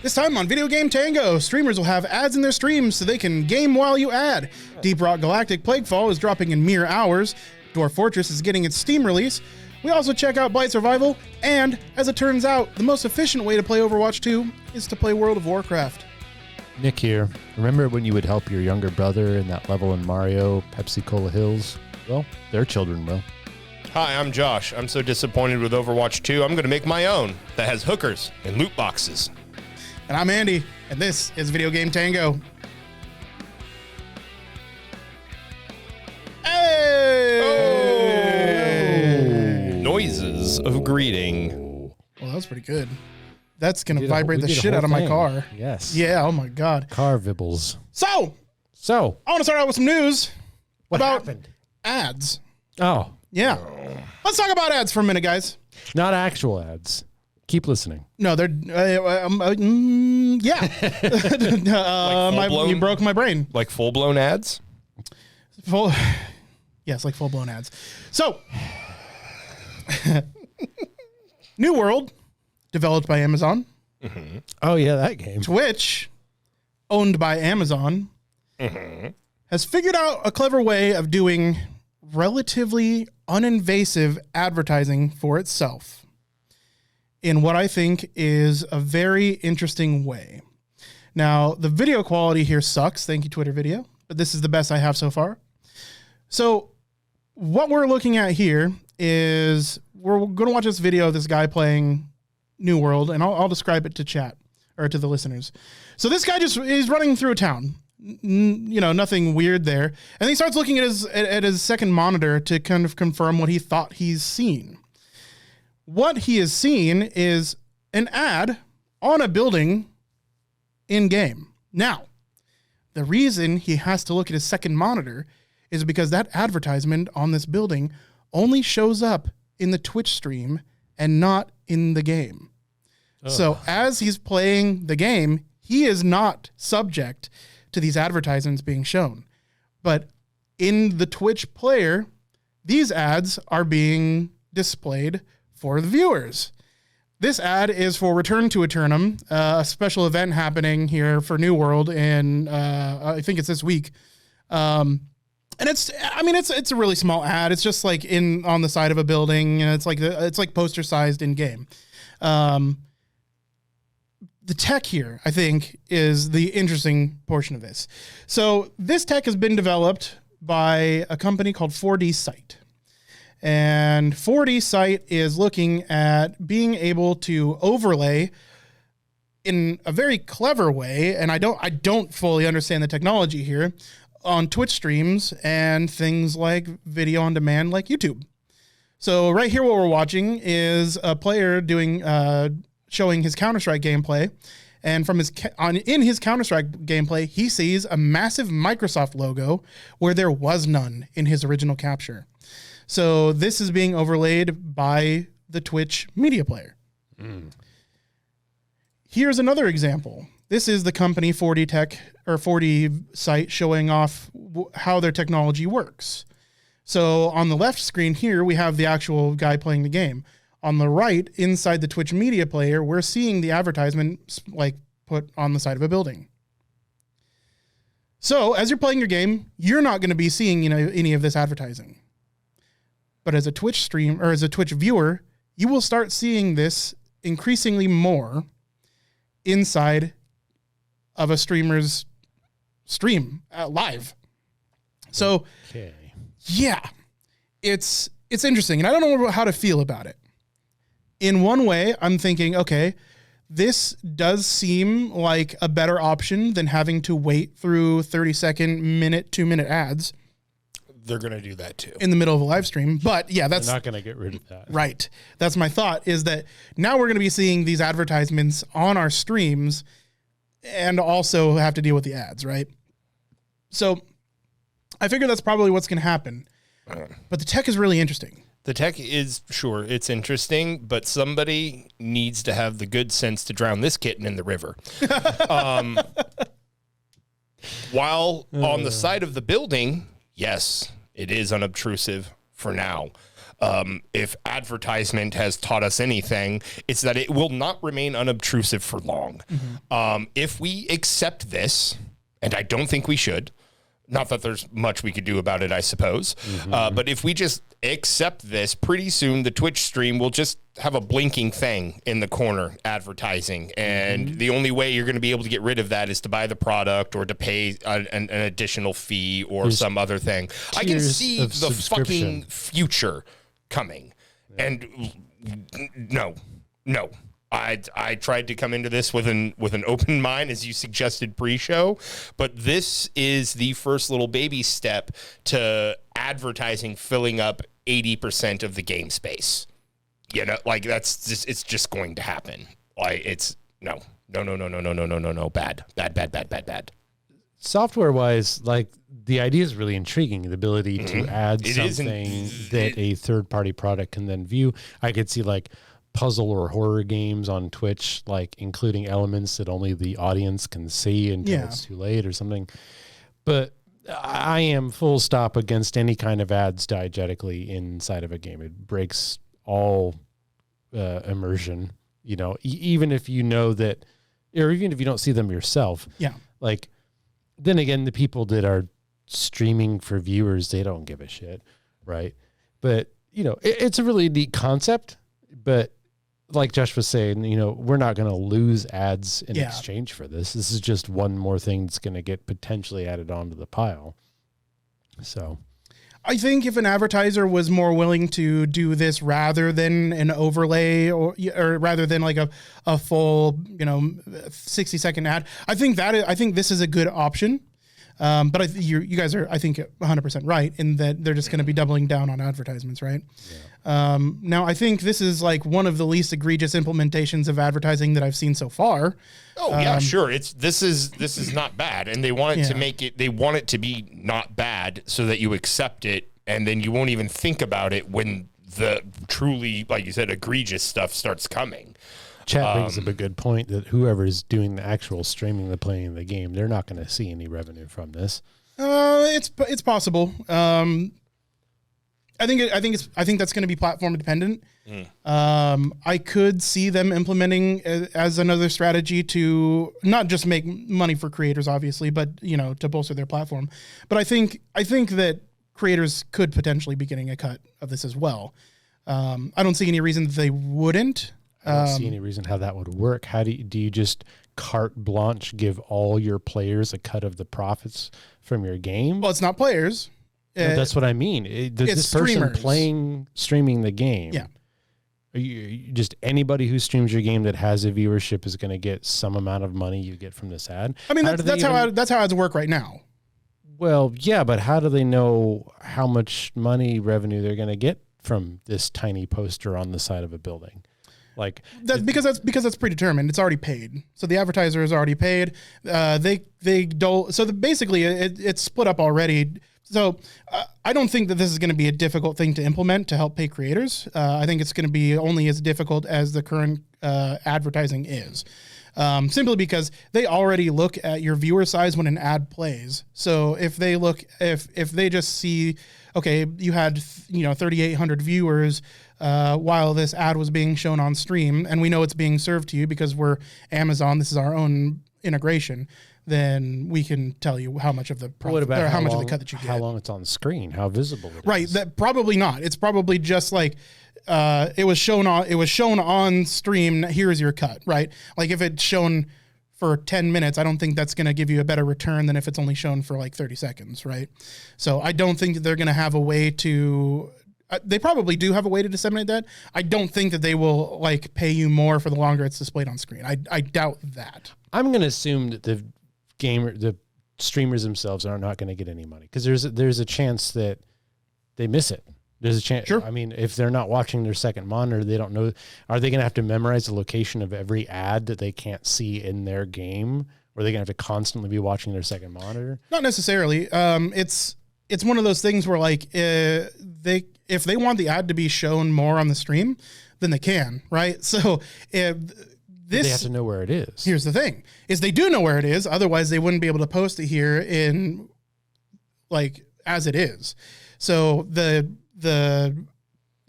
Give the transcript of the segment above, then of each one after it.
This time on Video Game Tango, streamers will have ads in their streams so they can game while you ad. Deek Rock Galactic Plaguefall is dropping in mere hours. Dwarf Fortress is getting its Steam release. We also check out Blight Survival, and as it turns out, the most efficient way to play Overwatch 2 is to play World of Warcraft. Nick here. Remember when you would help your younger brother in that level in Mario, Pepsi Cola Hills? Well, their children will. Hi, I'm Josh. I'm so disappointed with Overwatch 2, I'm going to make my own that has hookers and loot boxes. And I'm Andy, and this is Video Game Tango. Hey! Oh! Noises of greeting. Well, that was pretty good. That's going to We vibrate the did a shit whole out of my thing. car. Yes. Yeah, oh my God. Car vibbles. So, I want to start out with some news What about happened? ads. Oh, Yeah. Let's talk about ads for a minute, guys. not actual ads. Keep listening. No, they're, yeah. full-blown? You broke my brain. Like full-blown ads? Yes, like full-blown ads. So, New World, developed by Amazon. Mm-hmm. Oh, yeah, that game. Twitch, owned by Amazon, has figured out a clever way of doing relatively uninvasive advertising for itself in what I think is a very interesting way. Now, the video quality here sucks. Thank you, Twitter Video. But this is the best I have so far. So what we're looking at here is we're going to watch this video of this guy playing New World, and I'll describe it to chat or to the listeners. So this guy just is running through a town. You know, nothing weird there. And he starts looking at his second monitor to kind of confirm what he thought he's seen. What he has seen is an ad on a building in game. Now, the reason he has to look at his second monitor is because that advertisement on this building only shows up in the Twitch stream and not in the game. So as he's playing the game, he is not subject to these advertisements being shown. But in the Twitch player, these ads are being displayed for the viewers. This ad is for Return to Eternum, a special event happening here for New World in, I think it's this week. And it's a really small ad. It's just like on the side of a building, and it's like poster sized in game. The tech here, I think, is the interesting portion of this. So this tech has been developed by a company called 4D Sight. And 4D Sight is looking at being able to overlay in a very clever way, and I don't fully understand the technology here, on Twitch streams and things like video on demand like YouTube. So right here what we're watching is a player doing showing his Counter-Strike gameplay, and from in his Counter-Strike gameplay, he sees a massive Microsoft logo where there was none in his original capture. So this is being overlaid by the Twitch media player. Here's another example. This is the company 4D Tech or 4D Sight showing off how their technology works. So on the left screen here, we have the actual guy playing the game. On the right, inside the Twitch media player, we're seeing the advertisement like put on the side of a building. So as you're playing your game, you're not going to be seeing any of this advertising. But as a Twitch stream or as a Twitch viewer, you will start seeing this increasingly more inside of a streamer's stream live. So yeah, it's interesting, and I don't know how to feel about it. In one way, I'm thinking, okay, this does seem like a better option than having to wait through 30-second, 2-minute ads. They're going to do that too. In the middle of a live stream. But yeah, that's They're not going to get rid of that. Right. That's my thought, is that now we're going to be seeing these advertisements on our streams and also have to deal with the ads, right? So I figure that's probably what's going to happen. But the tech is really interesting. The tech is, sure, it's interesting, but somebody needs to have the good sense to drown this kitten in the river. While on the side of the building, yes, it is unobtrusive for now. if advertisement has taught us anything, it's that it will not remain unobtrusive for long. If we accept this, and I don't think we should, not that there's much we could do about it, I suppose, but if we just accept this, pretty soon the Twitch stream will just have a blinking thing in the corner advertising, and the only way you're going to be able to get rid of that is to buy the product or to pay an additional fee or some other thing. I can see the fucking future coming, and no. I tried to come into this with an open mind, as you suggested pre-show, but this is the first little baby step to advertising filling up 80% of the game space. You know, like it's just going to happen. Like it's no, bad. Software wise, like the idea is really intriguing. The ability to add something that a third party product can then view. I could see like puzzle or horror games on Twitch, like including elements that only the audience can see until it's too late or something. But I am full stop against any kind of ads diegetically inside of a game. It breaks all immersion, you know, even if you know that, or even if you don't see them yourself. Yeah. Like, then again, the people that are streaming for viewers, they don't give a shit, right? But, you know, it's a really neat concept, but like Josh was saying, you know, we're not going to lose ads in exchange for this. This is just one more thing that's going to get potentially added onto the pile. So I think if an advertiser was more willing to do this rather than an overlay or rather than like a full, 60-second ad, I think this is a good option. But you guys are, I think, 100% right in that they're just going to be doubling down on advertisements, right? Yeah. Now, I think this is like one of the least egregious implementations of advertising that I've seen so far. Oh yeah, sure. This is not bad, and they want it to make it. They want it to be not bad so that you accept it, and then you won't even think about it when the truly, like you said, egregious stuff starts coming. Chat brings up a good point that whoever's doing the actual streaming, the playing of the game, they're not going to see any revenue from this. It's possible. I think that's going to be platform dependent. I could see them implementing as another strategy to not just make money for creators, obviously, but to bolster their platform. But I think that creators could potentially be getting a cut of this as well. I don't see any reason that they wouldn't. I don't see any reason how that would work. How do you just carte blanche give all your players a cut of the profits from your game? Well, it's not players. No, that's what I mean. This person streaming the game. Yeah. Just anybody who streams your game that has a viewership is going to get some amount of money you get from this ad. I mean, that's how ads work right now. Well, yeah, but how do they know how much money revenue they're going to get from this tiny poster on the side of a building? Like because that's predetermined. It's already paid. So the advertiser is already paid. They don't. So basically, it's split up already. So I don't think that this is going to be a difficult thing to implement to help pay creators. I think it's going to be only as difficult as the current advertising is. Simply because they already look at your viewer size when an ad plays. So if they just see, okay, you had 3,800 viewers while this ad was being shown on stream, and we know it's being served to you because we're Amazon. This is our own integration. Then we can tell you how much of the profit, or how much of the cut that you get. How long it's on the screen, how visible it is. Right, that probably not. It's probably just like it was shown on stream. Here's your cut, right? Like if it's shown for 10 minutes, I don't think that's going to give you a better return than if it's only shown for like 30 seconds, right? So I don't think that they're going to have a way to. They probably do have a way to disseminate that. I don't think that they will like pay you more for the longer it's displayed on screen. I doubt that. I'm going to assume that the streamers themselves are not going to get any money because there's a chance that they miss it. There's a chance. Sure. I mean, if they're not watching their second monitor, they don't know. Are they going to have to memorize the location of every ad that they can't see in their game? Or are they going to have to constantly be watching their second monitor? Not necessarily. It's one of those things where like if they want the ad to be shown more on the stream, then they can, right? So they have to know where it is. Here's the thing: is they do know where it is. Otherwise, they wouldn't be able to post it here in like as it is. So the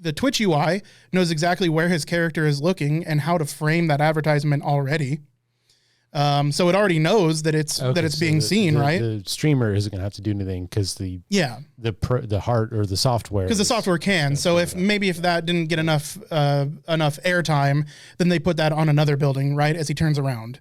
the Twitch UI knows exactly where his character is looking and how to frame that advertisement already. So it already knows that it's being seen, right? The streamer isn't going to have to do anything because the heart or the software, because the software can. So if that didn't get enough airtime, then they put that on another building, right? As he turns around,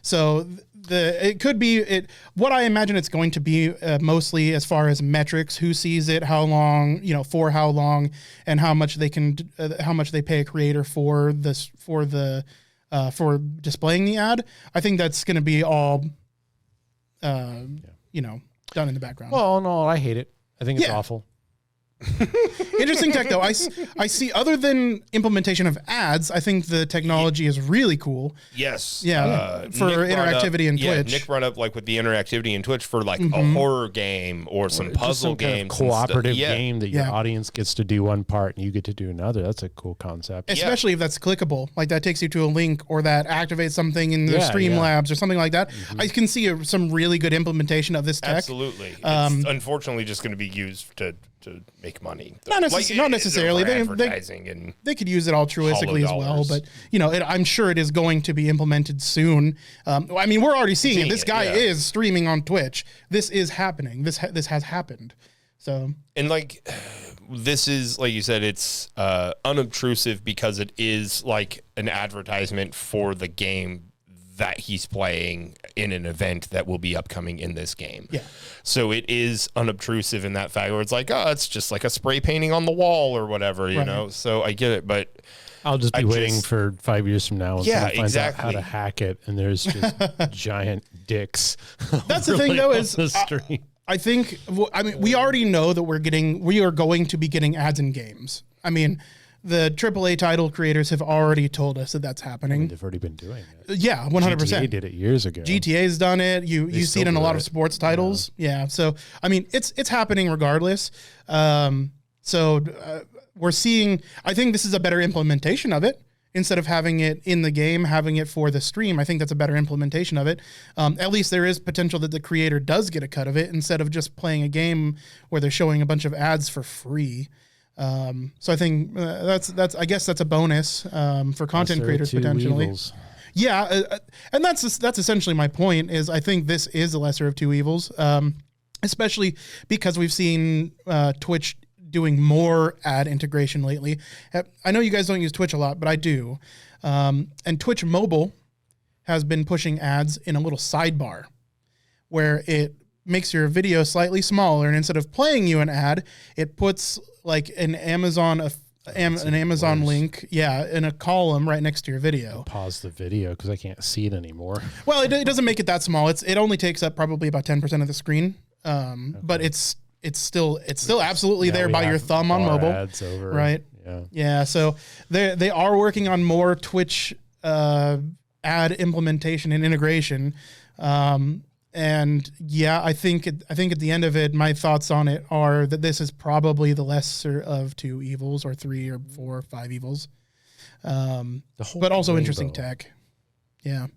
So it could be what I imagine it's going to be mostly as far as metrics: who sees it, how long, for how long, and how much they pay a creator for displaying the ad. I think that's going to be all, done in the background. Well, no, I hate it. I think it's awful. Interesting tech, though. I see, other than implementation of ads, I think the technology is really cool. Yes. Yeah. For interactivity in Twitch. Nick brought up with the interactivity in Twitch for a horror game or some puzzle games. Kind of cooperative game that your audience gets to do one part and you get to do another. That's a cool concept. Especially if that's clickable, like that takes you to a link or that activates something in the Streamlabs or something like that. Mm-hmm. I can see some really good implementation of this tech. Absolutely. It's unfortunately just going to be used to make money. Not necessarily. They could use it altruistically as well, but I'm sure it is going to be implemented soon. We're already seeing it. This guy is streaming on Twitch. This is happening. This has happened. So this is, like you said, it's unobtrusive because it is like an advertisement for the game that he's playing in an event that will be upcoming in this game. Yeah. So it is unobtrusive in that fact where it's like, it's just like a spray painting on the wall or whatever, you know? So I get it, but I'll just be waiting for 5 years from now and finds out how to hack it. And there's just giant dicks. That's the thing though, is I think, we already know that we are going to be getting ads in games. The AAA title creators have already told us that that's happening. They've already been doing it. Yeah, 100%. GTA did it years ago. GTA's done it. You see it in a lot of sports titles. Yeah. So, it's happening regardless. We're seeing, I think this is a better implementation of it. Instead of having it in the game, having it for the stream, I think that's a better implementation of it. At least there is potential that the creator does get a cut of it instead of just playing a game where they're showing a bunch of ads for free. So I think that's a bonus for content creators potentially. Evils. Yeah, and that's essentially my point. Is I think this is the lesser of two evils, especially because we've seen Twitch doing more ad integration lately. I know you guys don't use Twitch a lot, but I do. And Twitch Mobile has been pushing ads in a little sidebar where it makes your video slightly smaller, and instead of playing you an ad, it puts like an Amazon link, in a column right next to your video. Pause the video because I can't see it anymore. Well, it doesn't make it that small. It only takes up probably about 10% of the screen. But it's still absolutely there by your thumb on mobile. Ads over, right? Yeah. So they are working on more Twitch ad implementation and integration. And I think at the end of it, my thoughts on it are that this is probably the lesser of two evils, or 3 or 4 or 5 evils. But also rainbow. Interesting tech. Yeah.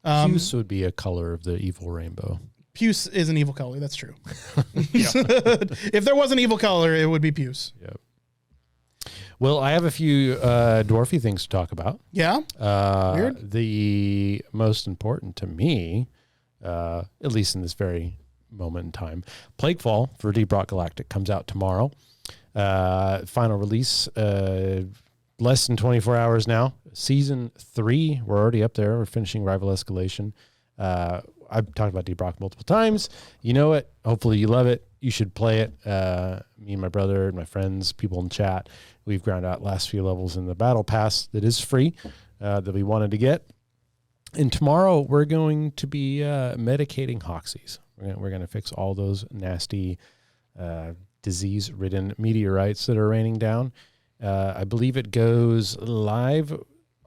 Puce would be a color of the evil rainbow. Puce is an evil color. That's true. If there was an evil color, it would be puce. Yep. Well, I have a few dwarfy things to talk about. Yeah. Weird. The most important to me, at least in this very moment in time, Plaguefall for Deek Rock Galactic comes out tomorrow. Final release, less than 24 hours now. Season 3, we're already up there. We're finishing Rival Escalation. I've talked about Deek Rock multiple times. You know it. Hopefully you love it. You should play it. Me and my brother and my friends, people in chat, we've ground out last few levels in the battle pass that is free that we wanted to get. And tomorrow we're going to be medicating Hoxies. We're going to fix all those nasty disease-ridden meteorites that are raining down. I believe it goes live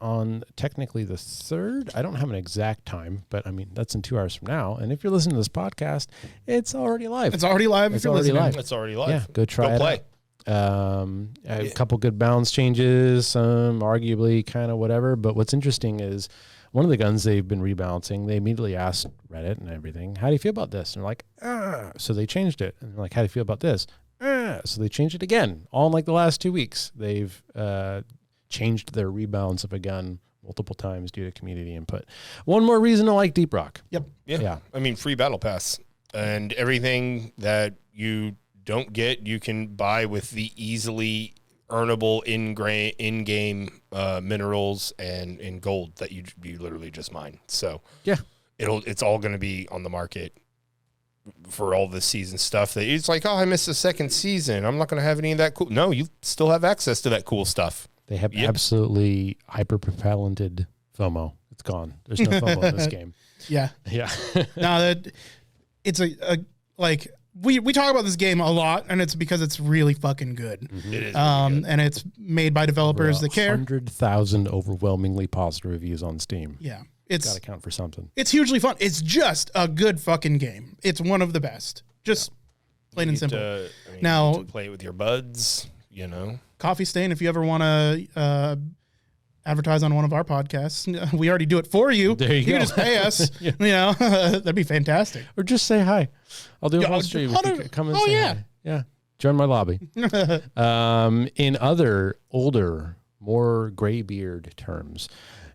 on technically the 3rd. I don't have an exact time, but that's in 2 hours from now. And if you're listening to this podcast, it's already live. It's already live. It's already live. Yeah, go try it play. A couple good balance changes, some arguably kind of whatever. But what's interesting is one of the guns they've been rebalancing, they immediately asked Reddit and everything, how do you feel about this? And they're like, So they changed it. And they're like, how do you feel about this? Yeah, so they changed it again, all in like the last 2 weeks. They've changed their rebalance of a gun multiple times due to community input. One more reason to like Deep Rock. Yep. Yeah. I mean, free battle pass and everything that you don't get, you can buy with the easily earnable in-game minerals and gold that you literally just mine. So yeah, it's all going to be on the market for all this season stuff. That it's like, oh, I missed the second season, I'm not going to have any of that cool. No, you still have access to that cool stuff. They have absolutely hyper-propellented FOMO. It's gone. There's no FOMO in this game. Yeah. Yeah. No, that it's like we talk about this game a lot, and it's because it's really fucking good. Mm-hmm. It is really good. And it's made by developers that care. 100,000 overwhelmingly positive reviews on Steam. Yeah. It's got to count for something. It's hugely fun. It's just a good fucking game. It's one of the best. Just plain and simple. Now, you need to play it with your buds, you know. Coffee Stain, if you ever want to advertise on one of our podcasts, we already do it for you. There you go. Can just pay us. You know, that'd be fantastic. Or just say hi. I'll do a whole stream. Come and say hi. Yeah. Join my lobby. In other older, more graybeard terms,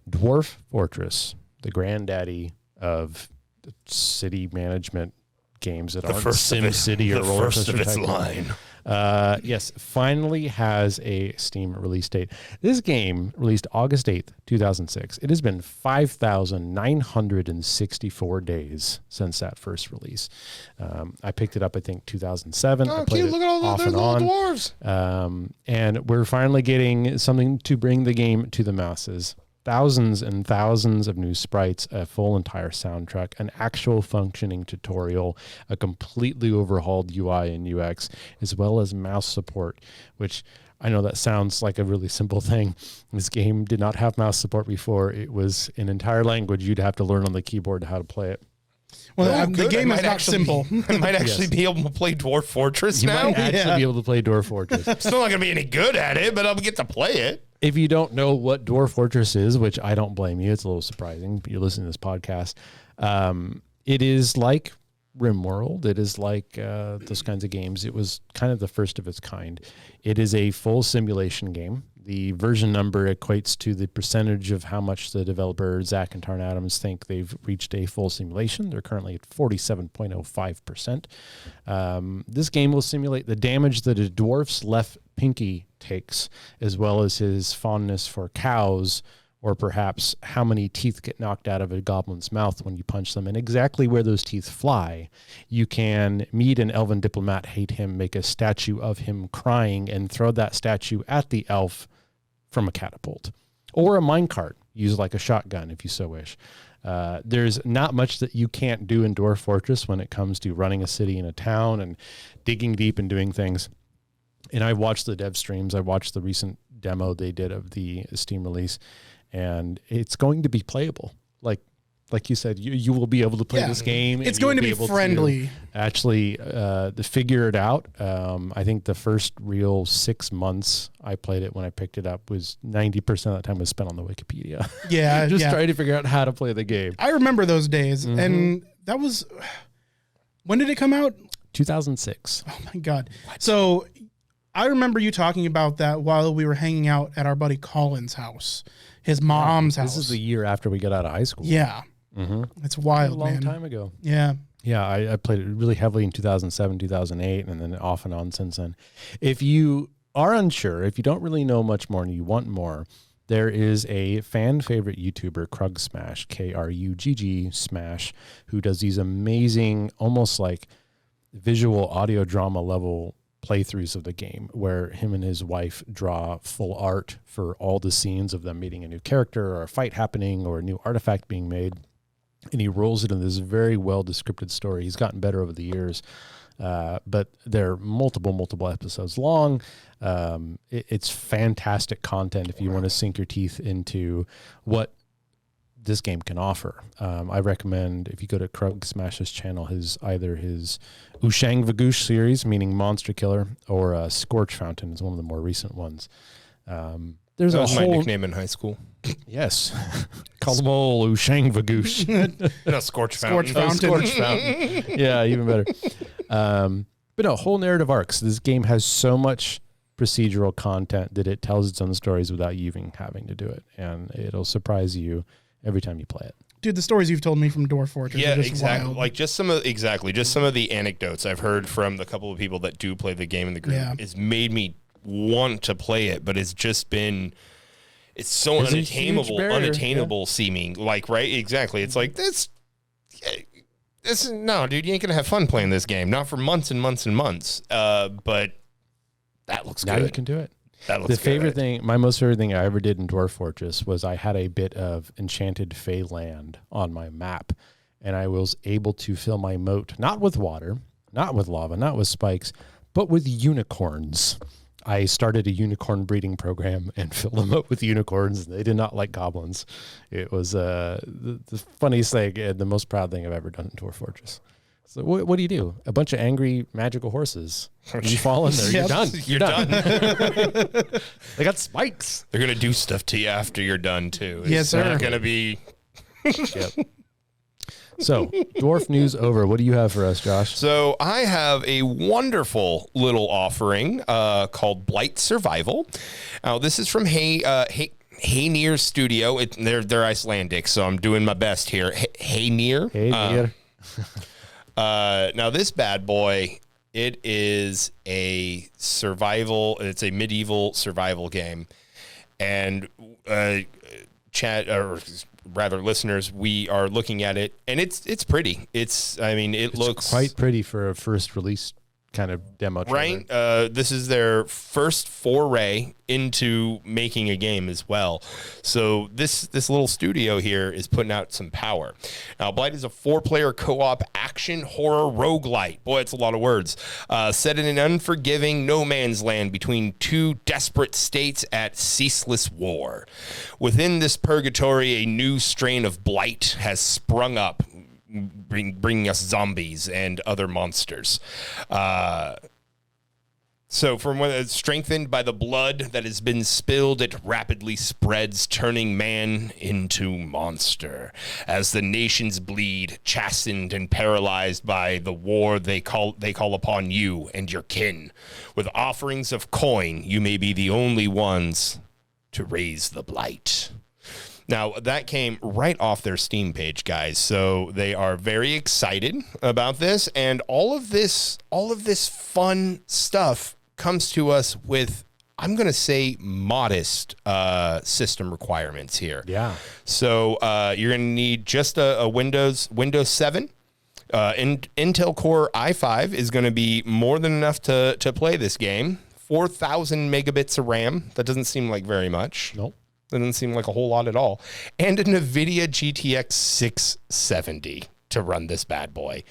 Dwarf Fortress, the granddaddy of city management games that aren't Sim City or Roller Coaster of its type line. Yes, finally has a Steam release date. This game released August 8th, 2006. It has been 5,964 days since that first release. I picked it up, I think, 2007. Oh, cute. Look at all those little dwarves. And we're finally getting something to bring the game to the masses. Thousands and thousands of new sprites, a full entire soundtrack, an actual functioning tutorial, a completely overhauled UI and UX, as well as mouse support, which I know that sounds like a really simple thing. This game did not have mouse support before. It was an entire language you'd have to learn on the keyboard how to play it. Well, the game is not simple. I might actually be able to play Dwarf Fortress now. You might actually be able to play Dwarf Fortress. I'm still not going to be any good at it, but I'll get to play it. If you don't know what Dwarf Fortress is, which I don't blame you, it's a little surprising. You're listening to this podcast. It is like RimWorld. It is like those kinds of games. It was kind of the first of its kind. It is a full simulation game. The version number equates to the percentage of how much the developer, Zach and Tarn Adams, think they've reached a full simulation. They're currently at 47.05%. This game will simulate the damage that a dwarf's left pinky takes, as well as his fondness for cows, or perhaps how many teeth get knocked out of a goblin's mouth when you punch them, and exactly where those teeth fly. You can meet an elven diplomat, hate him, make a statue of him crying, and throw that statue at the elf from a catapult. Or a minecart, used like a shotgun if you so wish. There's not much that you can't do in Dwarf Fortress when it comes to running a city and a town and digging deep and doing things. And I watched the dev streams. I watched the recent demo they did of the Steam release, and it's going to be playable. Like you said, you will be able to play this game. It's going to be friendly. Actually, to figure it out. I think the first real 6 months I played it when I picked it up was 90% of the time was spent on the Wikipedia. Yeah, just trying to figure out how to play the game. I remember those days, and that was, when did it come out? 2006. Oh my God! What? So I remember you talking about that while we were hanging out at our buddy Colin's house, his mom's house. This is the year after we got out of high school. Yeah. Mm-hmm. It's wild, man. A long time ago. Yeah. Yeah, I played it really heavily in 2007, 2008, and then off and on since then. If you are unsure, if you don't really know much more and you want more, there is a fan favorite YouTuber, Krug Smash, Krugg Smash, who does these amazing, almost like visual audio drama level playthroughs of the game, where him and his wife draw full art for all the scenes of them meeting a new character or a fight happening or a new artifact being made. And he rolls it in this very well descripted story. He's gotten better over the years, but they're multiple episodes long. It's fantastic content if you want to sink your teeth into what this game can offer. I recommend, if you go to Krug Smash's channel, either his Ushang Vagush series, meaning Monster Killer, or Scorch Fountain is one of the more recent ones. That was my nickname in high school. Yes. Call them all Ushang Vagush. No, Scorch Fountain. Scorch Fountain. Yeah, even better. But no, whole narrative arcs. This game has so much procedural content that it tells its own stories without you even having to do it. And it'll surprise you every time you play it. Dude, the stories you've told me from Dwarf Fortress are just exactly. wild. Like just some of the anecdotes I've heard from the couple of people that do play the game in the group has made me want to play it, but it's just been so unattainable seeming. Like, right? Exactly. It's like this no, dude, you ain't gonna have fun playing this game. Not for months and months and months. But that looks good. Now you can do it. That looks my most favorite thing I ever did in Dwarf Fortress was I had a bit of enchanted fey land on my map, and I was able to fill my moat, not with water, not with lava, not with spikes, but with unicorns. I started a unicorn breeding program and filled them up with unicorns. They did not like goblins. It was the funniest thing and the most proud thing I've ever done in Dwarf Fortress. So what do you do? A bunch of angry magical horses. You fall in there, you're done. You're done. They got spikes. They're going to do stuff to you after you're done, too. Yes, sir. It's not going to be... Yep. So, dwarf news over. What do you have for us, Josh? So I have a wonderful little offering called Blight Survival. Now, this is from Heynear Studio. They're Icelandic, so I'm doing my best here. Heynear. Heynear. Now, this bad boy, it is a survival. It's a medieval survival game. And listeners, we are looking at it, and it's pretty. It's looks quite pretty for a first release kind of demo trailer. Right? This is their first foray into making a game as well. So this little studio here is putting out some power. Now, Blight is a 4-player co-op action horror roguelite. Boy, it's a lot of words. Set in an unforgiving no man's land between two desperate states at ceaseless war. Within this purgatory, a new strain of blight has sprung up, bringing us zombies and other monsters. So from when it's strengthened by the blood that has been spilled, it rapidly spreads, turning man into monster. As the nations bleed, chastened and paralyzed by the war, they call upon you and your kin. With offerings of coin, you may be the only ones to raise the blight. Now, that came right off their Steam page, guys. So they are very excited about this. And all of this fun stuff comes to us with, I'm going to say, modest system requirements here. Yeah. So you're going to need just a Windows 7. Intel Core i5 is going to be more than enough to play this game. 4,000 megabits of RAM. That doesn't seem like very much. Nope. That doesn't seem like a whole lot at all. And a NVIDIA GTX 670 to run this bad boy.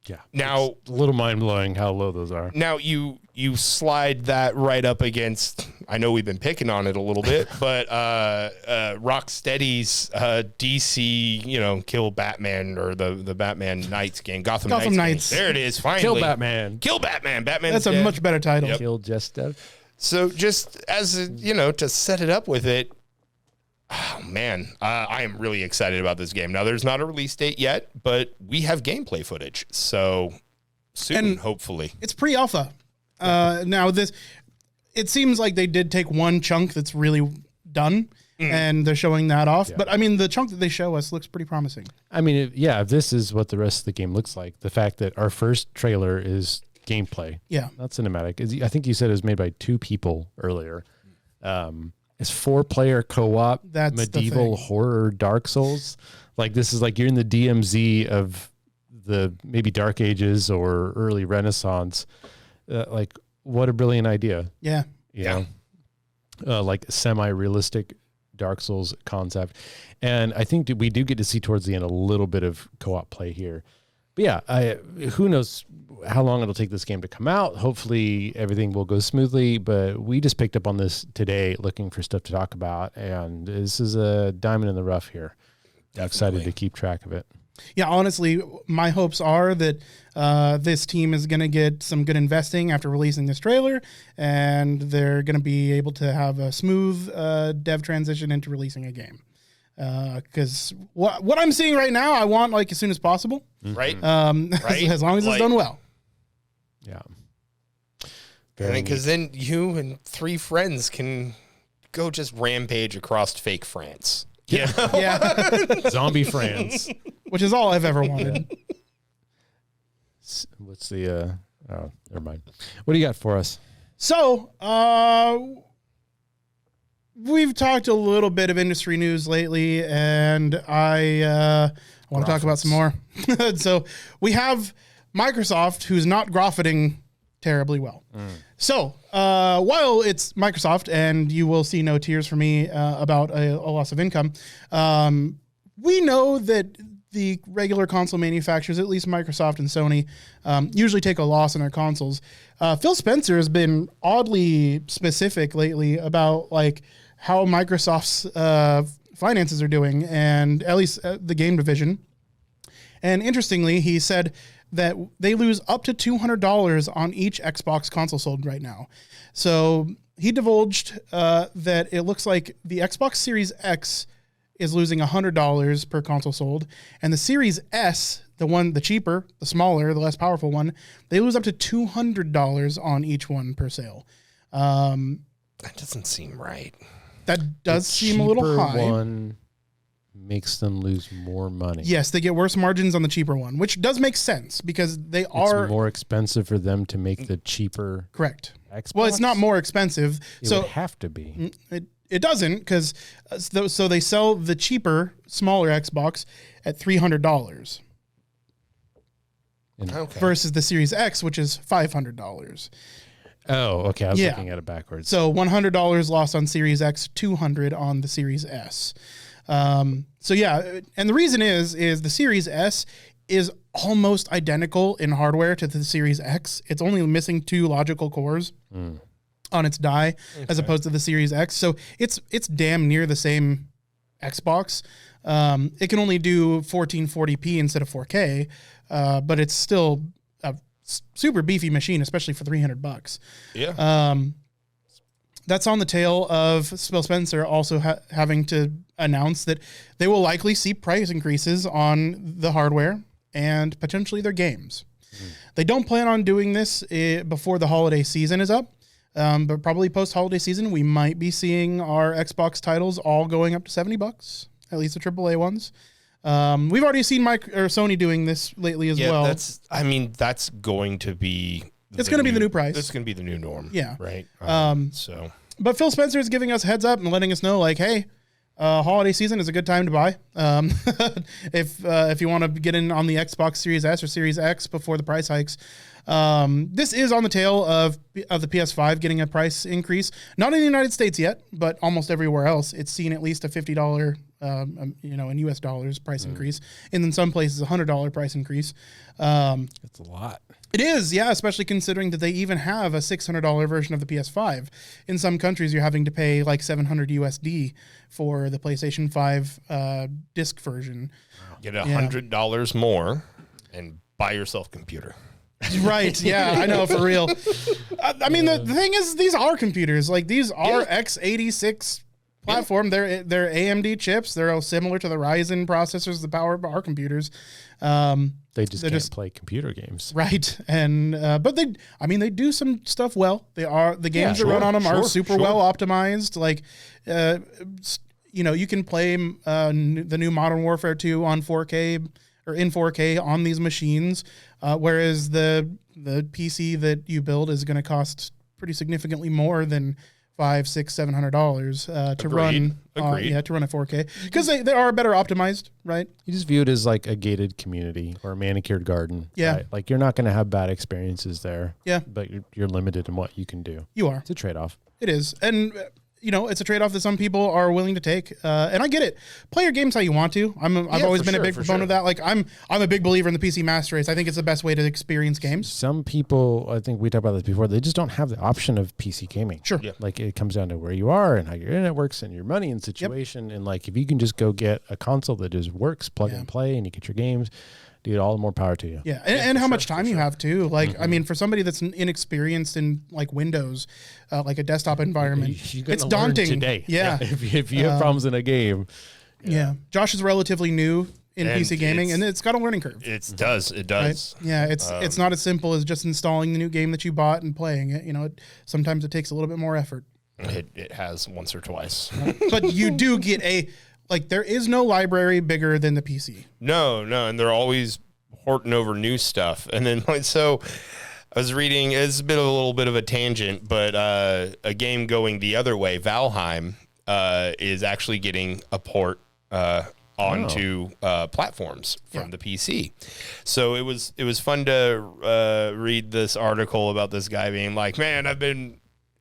Yeah. Now, it's a little mind-blowing how low those are. Now, you slide that right up against, I know we've been picking on it a little bit, but Rocksteady's DC, Kill Batman, or the Batman Knights game, Gotham Knights. There it is, finally. Kill Batman. Kill Batman. Batman's That's a much better title. Yep. Kill Just Dead. So just as, to set it up with it, oh, man, I am really excited about this game. Now, there's not a release date yet, but we have gameplay footage. So soon, hopefully. It's pre-alpha. Now, it seems like they did take one chunk that's really done, and they're showing that off. Yeah. But, the chunk that they show us looks pretty promising. If this is what the rest of the game looks like, the fact that our first trailer is gameplay. Yeah. Not cinematic. I think you said it was made by 2 people earlier. It's 4-player co-op. That's medieval horror Dark Souls. Like, this is like you're in the DMZ of the maybe Dark Ages or early Renaissance. Like, what a brilliant idea. Yeah. You know? Like semi-realistic Dark Souls concept. And I think we do get to see towards the end a little bit of co-op play here. But yeah, who knows how long it'll take this game to come out. Hopefully everything will go smoothly, but we just picked up on this today looking for stuff to talk about, and this is a diamond in the rough here. I'm excited to keep track of it. Yeah, honestly, my hopes are that this team is going to get some good investing after releasing this trailer, and they're going to be able to have a smooth dev transition into releasing a game. Because what I'm seeing right now, I want as soon as possible. Right. As long as it's done well. Yeah. Because then you and 3 friends can go just rampage across fake France. Yeah. Yeah. Zombie France. Which is all I've ever wanted. What's the oh, never mind. What do you got for us? So, we've talked a little bit of industry news lately, and I want to talk about some more. So, we have Microsoft, who's not profiting terribly well. So, while it's Microsoft, and you will see no tears from me about a loss of income, we know that the regular console manufacturers, at least Microsoft and Sony, usually take a loss in their consoles. Phil Spencer has been oddly specific lately about like how Microsoft's finances are doing, and at least the game division. And interestingly, he said that they lose up to $200 on each Xbox console sold right now. So he divulged that it looks like the Xbox Series X is losing $100 per console sold, and the Series S, the cheaper, the smaller, the less powerful one, they lose up to $200 on each one per sale. That doesn't seem right. That does seem a little high. One makes them lose more money. Yes, they get worse margins on the cheaper one, which does make sense because they are more expensive for them to make the cheaper. Correct. Xbox? Well, it's not more expensive. It would have to be. It doesn't, because so they sell the cheaper, smaller Xbox at $300 versus the Series X, which is $500. Oh, okay. I was looking at it backwards. So $100 lost on Series X, $200 on the Series S. So yeah, and the reason is the Series S is almost identical in hardware to the Series X. It's only missing 2 logical cores on its die, as opposed to the Series X. So it's damn near the same Xbox. It can only do 1440p instead of 4K, but it's still a super beefy machine, especially for $300. Yeah. That's on the tail of Phil Spencer also having to announce that they will likely see price increases on the hardware and potentially their games. They don't plan on doing this before the holiday season is up. But probably post-holiday season, we might be seeing our Xbox titles all going up to $70, at least the AAA ones. We've already seen Sony doing this lately as well. That's going to be... It's going to be the new price. It's going to be the new norm. Yeah. Right? But Phil Spencer is giving us heads up and letting us know, like, hey, holiday season is a good time to buy. If you want to get in on the Xbox Series S or Series X before the price hikes. This is on the tail of the PS5 getting a price increase. Not in the United States yet, but almost everywhere else. It's seen at least a $50, in US dollars price increase. And in some places, $100 price increase. It's a lot. It is, yeah, especially considering that they even have a $600 version of the PS5. In some countries, you're having to pay like $700 USD for the PlayStation 5 disc version. Get $100 more and buy yourself a computer. Right, yeah, I know, for real. I mean, the thing is, these are computers. Like, these are x86 platform. They're AMD chips. They're all similar to the Ryzen processors that power our computers. They just can't play computer games. Right. And but they do some stuff well. The games that run on them are super well optimized. Like you can play the new Modern Warfare 2 on 4K or in 4K on these machines, whereas the PC that you build is going to cost pretty significantly more than $500-$700 to run. To run a 4K, because they are better optimized, right? You just view it as like a gated community or a manicured garden. Yeah, right? Like you're not going to have bad experiences there. Yeah, but you're limited in what you can do. You are. It's a trade-off. It is, and it's a trade-off that some people are willing to take, and I get it. Play your games how you want to. I've always been a big proponent of that. Like I'm a big believer in the PC Master Race. I think it's the best way to experience games. Some people, I think we talked about this before, they just don't have the option of PC gaming. Sure. Yeah. Like it comes down to where you are and how your internet works and your money and situation. Yep. And like if you can just go get a console that just works, plug and play, and you get your games, dude, all the more power to you. Yeah, and how much time you have too. Like, I mean, for somebody that's inexperienced in like Windows, like a desktop environment, it's daunting. Today. Yeah. If you have problems in a game. Yeah. Josh is relatively new in PC gaming, and it's got a learning curve. It does. Right? Yeah, it's not as simple as just installing the new game that you bought and playing it. Sometimes it takes a little bit more effort. It has once or twice. But you do get there is no library bigger than the PC. No, and they're always horting over new stuff. And then, so I was reading, it's been a little bit of a tangent, but a game going the other way, Valheim, is actually getting a port onto platforms from the PC. So it was fun to read this article about this guy being like, man, I've been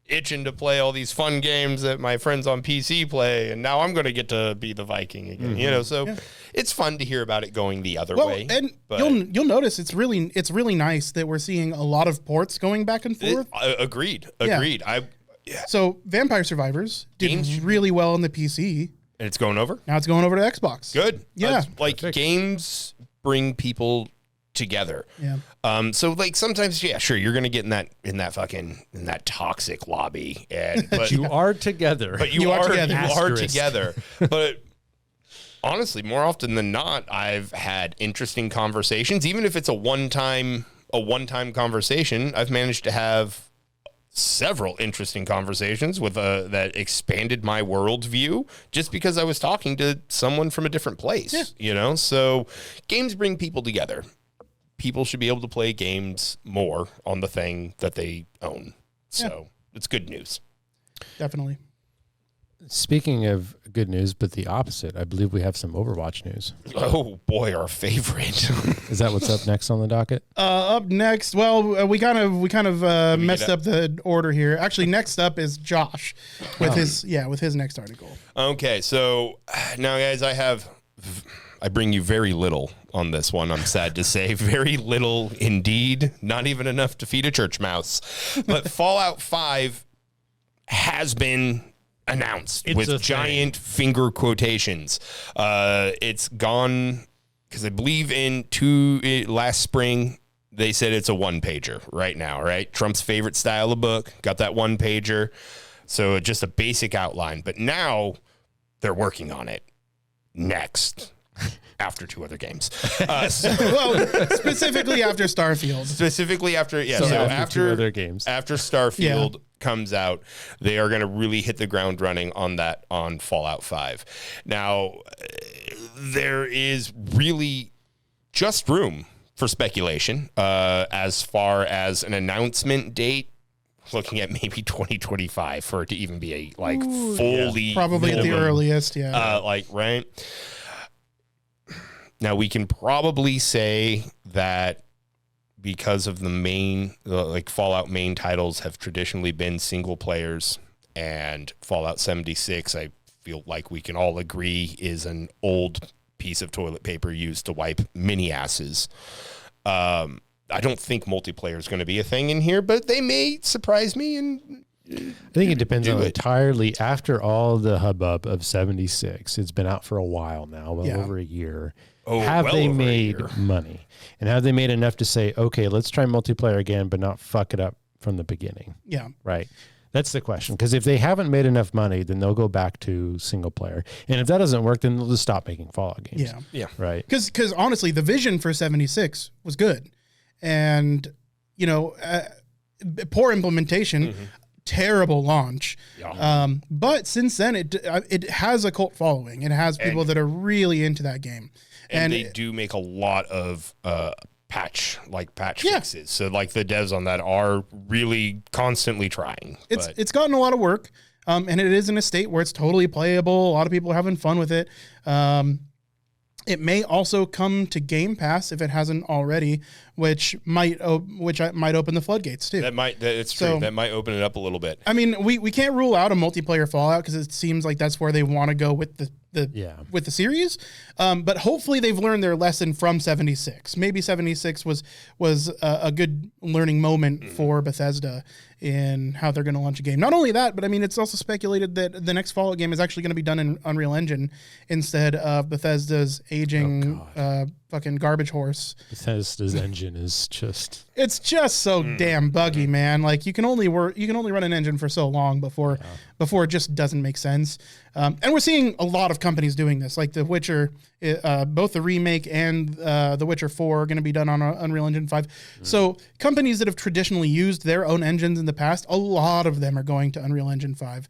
itching to play all these fun games that my friends on PC play, and now I'm going to get to be the Viking again. So it's fun to hear about it going the other way. And you'll notice it's really nice that we're seeing a lot of ports going back and forth. Agreed. So Vampire Survivors did really well on the PC. And it's going over? Now it's going over to Xbox. Good. Yeah. Games bring people together. Yeah. So sometimes, sure, you're gonna get in that toxic lobby, but you are together. But you are together. But honestly, more often than not, I've had interesting conversations. Even if it's a one-time conversation, I've managed to have several interesting conversations with that expanded my worldview just because I was talking to someone from a different place. So games bring people together. People should be able to play games more on the thing that they own. So it's good news. Definitely. Speaking of good news, but the opposite, I believe we have some Overwatch news. Oh boy, our favorite. Is that what's up next on the docket? Up next, we kind of messed up the order here. Actually, next up is Josh with his next article. Okay, so now guys, I bring you very little on this one. I'm sad to say, very little indeed. Not even enough to feed a church mouse. But Fallout 5 has been announced with giant finger quotations. It's gone because I believe last spring they said it's a one-pager right now, right? Trump's favorite style of book, got that one-pager. So just a basic outline. But now they're working on it next. After 2 other games. Specifically after Starfield. After 2 other games. After Starfield comes out, they are going to really hit the ground running on Fallout 5. Now, there is really just room for speculation as far as an announcement date. Looking at maybe 2025 for it to even be fully... Probably at the earliest, right? Now, we can probably say that because of the main, Fallout main titles have traditionally been single players, and Fallout 76, I feel like we can all agree, is an old piece of toilet paper used to wipe mini asses. I don't think multiplayer is going to be a thing in here, but they may surprise me and... I think it depends on entirely after all the hubbub of 76. It's been out for a while now, over a year. Have they made money? And have they made enough to say, okay, let's try multiplayer again, but not fuck it up from the beginning? Yeah. Right. That's the question. Because if they haven't made enough money, then they'll go back to single player. And if that doesn't work, then they'll just stop making Fallout games. Yeah. Right. Because honestly, the vision for 76 was good. And, poor implementation. Mm-hmm. Terrible launch. But since then, it has a cult following. It has people that are really into that game. And they do make a lot of patch fixes. So the devs on that are really constantly trying. It's gotten a lot of work. And it is in a state where it's totally playable. A lot of people are having fun with it. It may also come to Game Pass if it hasn't already, which might open the floodgates too. It's true. That might open it up a little bit. I mean, we can't rule out a multiplayer Fallout because it seems like that's where they want to go with the series. But hopefully they've learned their lesson from 76. Maybe 76 was a good learning moment for Bethesda in how they're going to launch a game. Not only that, but I mean, it's also speculated that the next Fallout game is actually going to be done in Unreal Engine instead of Bethesda's aging fucking garbage horse. Bethesda's engine is just... It's just so damn buggy, man. Like you can only run an engine for so long before it just doesn't make sense. And we're seeing a lot of companies doing this, like The Witcher, both the remake and The Witcher 4 are going to be done on Unreal Engine 5. So companies that have traditionally used their own engines in the past, a lot of them are going to Unreal Engine 5,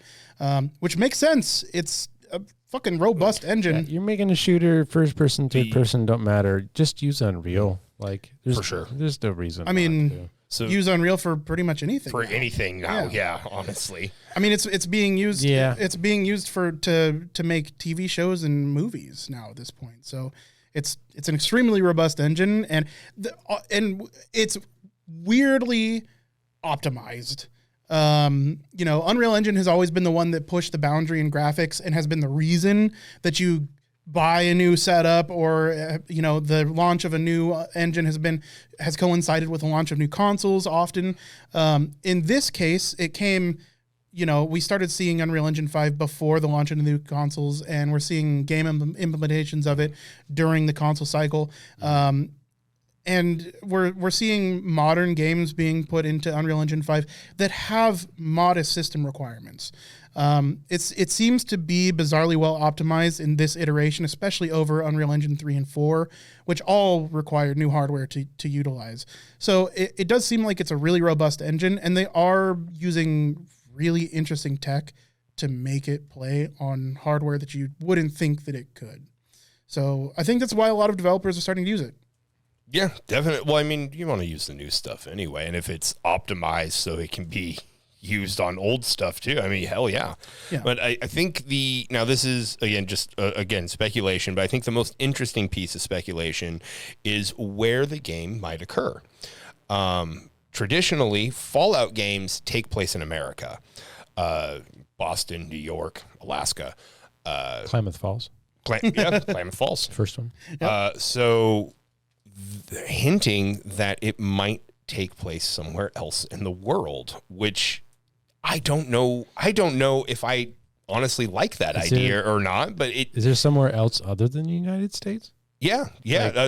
which makes sense. It's a fucking robust engine. Yeah, you're making a shooter, first person, third person, don't matter. Just use Unreal. Like, for sure. There's no reason. I mean, so use Unreal for pretty much anything. For anything now, yeah, honestly. I mean, it's being used. Yeah. It's being used to make TV shows and movies now at this point. So it's an extremely robust engine, and it's weirdly optimized. Unreal Engine has always been the one that pushed the boundary in graphics and has been the reason that you buy a new setup or, the launch of a new engine has coincided with the launch of new consoles often. In this case, it came, we started seeing Unreal Engine 5 before the launch of the new consoles, and we're seeing game implementations of it during the console cycle. And we're seeing modern games being put into Unreal Engine 5 that have modest system requirements. It seems to be bizarrely well optimized in this iteration, especially over Unreal Engine 3 and 4, which all require new hardware to utilize. So it does seem like it's a really robust engine, and they are using really interesting tech to make it play on hardware that you wouldn't think that it could. So I think that's why a lot of developers are starting to use it. Yeah, definitely. Well, I mean, you want to use the new stuff anyway, and if it's optimized so it can be used on old stuff too, I mean, hell yeah. But I think now this is, again, just, speculation, but I think the most interesting piece of speculation is where the game might occur. Traditionally, Fallout games take place in America. Boston, New York, Alaska. Klamath Falls. Klamath Falls. First one. Yep. So... hinting that it might take place somewhere else in the world, which I don't know. I don't know if I honestly like that idea or not, but is there somewhere else other than the United States? Yeah.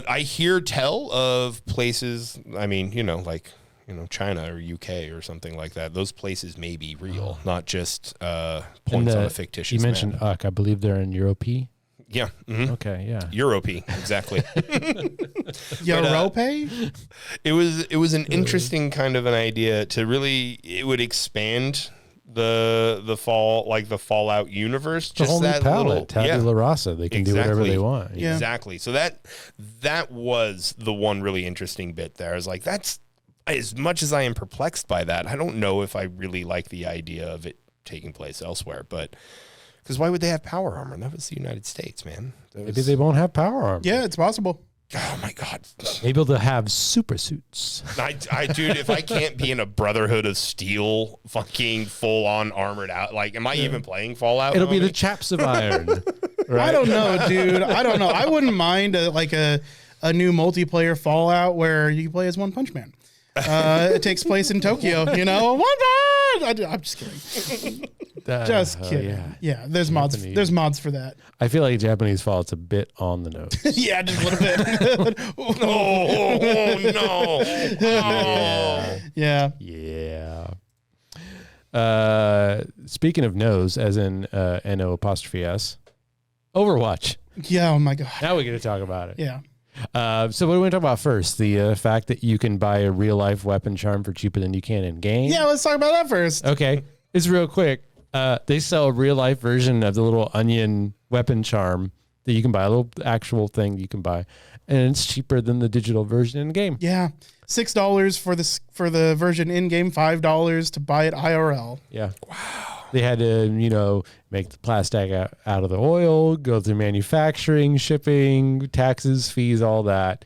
I hear tell of places. I mean, China or UK or something like that. Those places may be real, not just points on a fictitious You mentioned map. I believe they're in Europe. Yeah. Mm-hmm. Okay. Yeah. Europe, exactly. Europe? It was an interesting kind of an idea to really. It would expand the Fallout universe. Just whole that palette, tabula rasa. They can do whatever they want. Yeah. Exactly. So that was the one really interesting bit there. I was like, that's as much as I am perplexed by that. I don't know if I really like the idea of it taking place elsewhere, but. Because why would they have power armor? That was the United States, man. Maybe they won't have power armor. Yeah, it's possible. Oh my God. Maybe they'll have super suits. Dude, if I can't be in a Brotherhood of Steel, fucking full on armored out, like, am I even playing Fallout? It'll be the Chaps of Iron. Right? I don't know, dude. I don't know. I wouldn't mind a new multiplayer Fallout where you play as One Punch Man. It takes place in Tokyo, One Punch! I'm just kidding. Just kidding. Yeah, there's mods. There's mods for that. I feel like Japanese Fallout's a bit on the nose. Yeah, just a little bit. No. Yeah. Speaking of nose, as in N-O''S, Overwatch. Yeah. Oh my God. Now we're gonna talk about it. Yeah. So what do we want to talk about first? The fact that you can buy a real life weapon charm for cheaper than you can in game. Yeah, let's talk about that first. Okay, it's real quick. They sell a real life version of the little onion weapon charm that you can buy, a little actual thing you can buy, and it's cheaper than the digital version in the game. Yeah, $6 for the version in game, $5 to buy it IRL. Yeah. Wow. They had to, make the plastic out of the oil, go through manufacturing, shipping, taxes, fees, all that.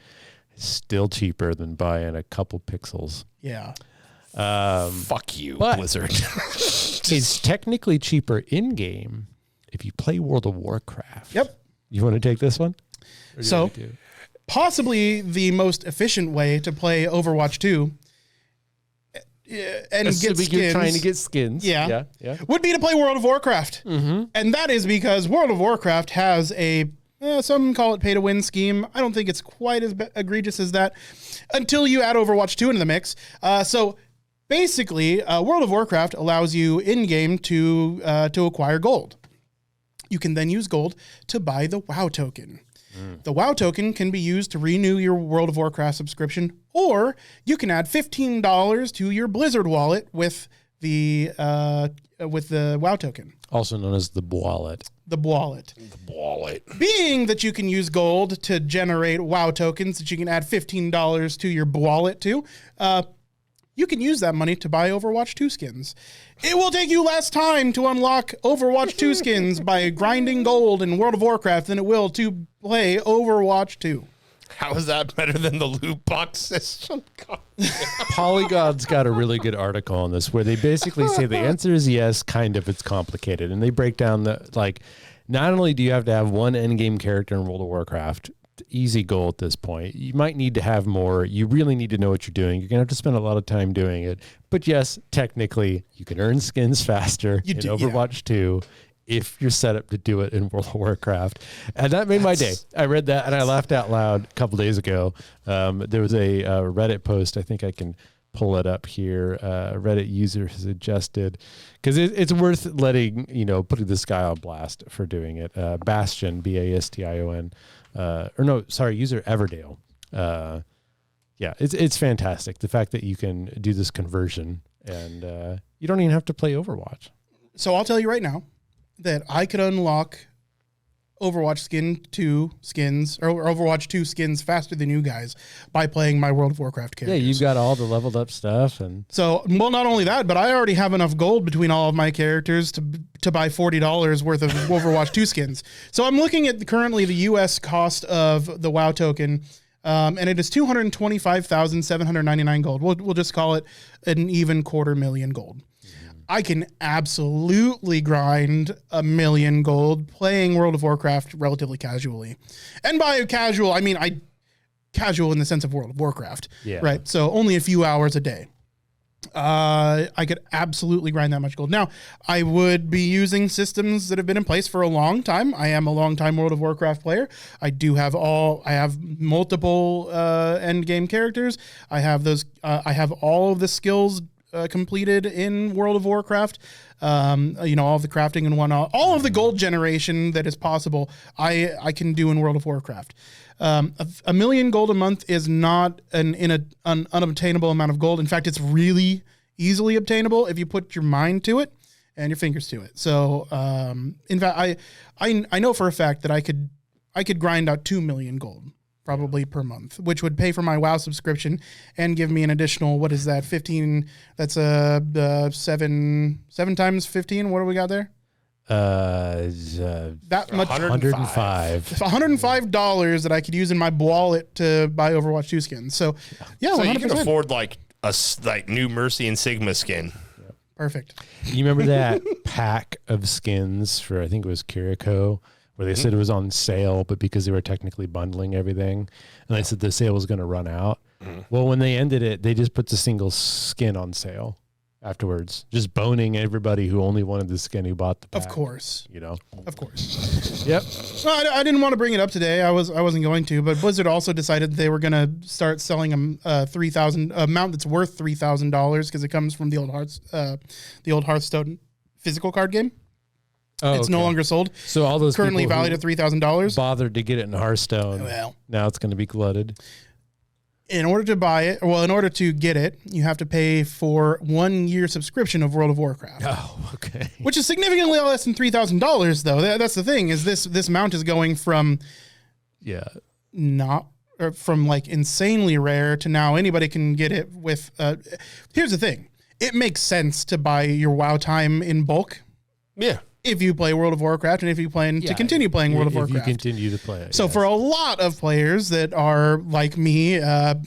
It's still cheaper than buying a couple pixels. Yeah. Fuck you, Blizzard. It's technically cheaper in-game if you play World of Warcraft. Yep. You want to take this one? So, possibly the most efficient way to play Overwatch 2 and get skins. You're trying to get skins. Yeah. Would be to play World of Warcraft. Mm-hmm. And that is because World of Warcraft has a Some call it pay-to-win scheme. I don't think it's quite as egregious as that until you add Overwatch 2 into the mix. So basically, World of Warcraft allows you in-game to acquire gold. You can then use gold to buy the WoW token. The WoW token can be used to renew your World of Warcraft subscription, or you can add $15 to your Blizzard wallet with the WoW token. Also known as the wallet. The wallet. The wallet. Being that you can use gold to generate WoW tokens that you can add $15 to your wallet to, you can use that money to buy Overwatch 2 skins. It will take you less time to unlock Overwatch 2 skins by grinding gold in World of Warcraft than it will to play Overwatch 2. How is that better than the loot box system? Polygon's got a really good article on this where they basically say the answer is yes, kind of, it's complicated. And they break down not only do you have to have one endgame character in World of Warcraft, easy goal at this point. You might need to have more. You really need to know what you're doing. You're going to have to spend a lot of time doing it. But yes, technically, you can earn skins faster in Overwatch 2 if you're set up to do it in World of Warcraft. And that made my day. I read that and I laughed out loud a couple days ago. There was a Reddit post. I think I can pull it up here. Reddit user has suggested, because it's worth letting, putting this guy on blast for doing it. Bastion, Bastion. User Everdale. It's fantastic. The fact that you can do this conversion and you don't even have to play Overwatch. So I'll tell you right now that I could unlock Overwatch 2 skins faster than you guys by playing my World of Warcraft characters. Yeah, you've got all the leveled up stuff. And so, not only that, but I already have enough gold between all of my characters to buy $40 worth of Overwatch 2 skins. So I'm looking at currently the US cost of the WoW token, and it is 225,799 gold. We'll just call it an even $250,000 gold. I can absolutely grind 1 million gold playing World of Warcraft relatively casually. And by casual, I mean casual in the sense of World of Warcraft. Yeah. Right? So only a few hours a day. I could absolutely grind that much gold. Now, I would be using systems that have been in place for a long time. I am a long-time World of Warcraft player. I have multiple end game characters. I have all of the skills completed in World of Warcraft, all of the crafting and whatnot, all of the gold generation that is possible, I can do in World of Warcraft. 1 million gold a month is not an unobtainable amount of gold. In fact, it's really easily obtainable if you put your mind to it and your fingers to it. So, in fact, I know for a fact that I could grind out 2 million gold. Probably per month, which would pay for my WoW subscription and give me an additional, what is that, 15? That's 7 times 15. What do we got there? That much. $105. $105 that I could use in my wallet to buy Overwatch 2 skins. So, yeah, so 100%. you can afford a new Mercy and Sigma skin. Perfect. You remember that pack of skins for, I think it was Kiriko, where they said it was on sale, but because they were technically bundling everything, and they said the sale was going to run out. Well, when they ended it, they just put the single skin on sale afterwards, just boning everybody who only wanted the skin who bought the pack. Of course. Of course. Yep. Well, I didn't want to bring it up today. I wasn't going to, but Blizzard also decided they were going to start selling a mount that's worth $3,000 because it comes from the old Hearthstone physical card game. Oh, it's no longer sold. So all those currently valued at $3,000. Bothered to get it in Hearthstone. Well, now it's going to be glutted. In order to get it, you have to pay for 1 year subscription of World of Warcraft. Oh, okay. Which is significantly less than $3,000, though. That's the thing. Is this mount is going from from insanely rare to now anybody can get it with. Here's the thing. It makes sense to buy your WoW time in bulk. Yeah. If you play World of Warcraft and if you plan to continue playing World of Warcraft. If you continue to play it. So for a lot of players that are like me,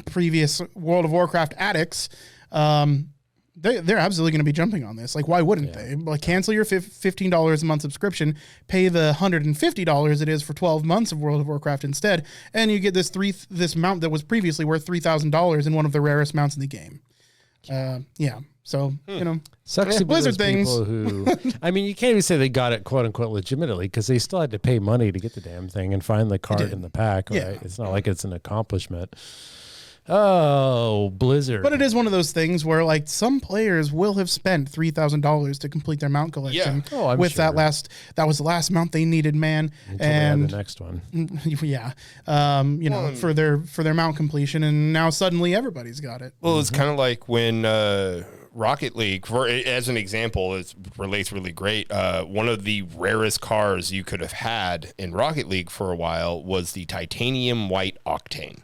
previous World of Warcraft addicts, they're absolutely going to be jumping on this. Like, why wouldn't they? Like, cancel your $15 a month subscription, pay the $150 it is for 12 months of World of Warcraft instead, and you get this mount that was previously worth $3,000 in one of the rarest mounts in the game. So, Sucks to be Blizzard those things. people who, I mean, you can't even say they got it quote unquote legitimately because they still had to pay money to get the damn thing and find the card in the pack, right? Yeah. It's not like it's an accomplishment. Oh, Blizzard. But it is one of those things where, like, some players will have spent $3,000 to complete their mount collection. Yeah. Oh, I'm with sure. that was the last mount they needed, man. Until they had the next one. Yeah, for their mount completion, and now suddenly everybody's got it. Well, it's kind of like when Rocket League, as an example, it relates really great. One of the rarest cars you could have had in Rocket League for a while was the titanium white Octane.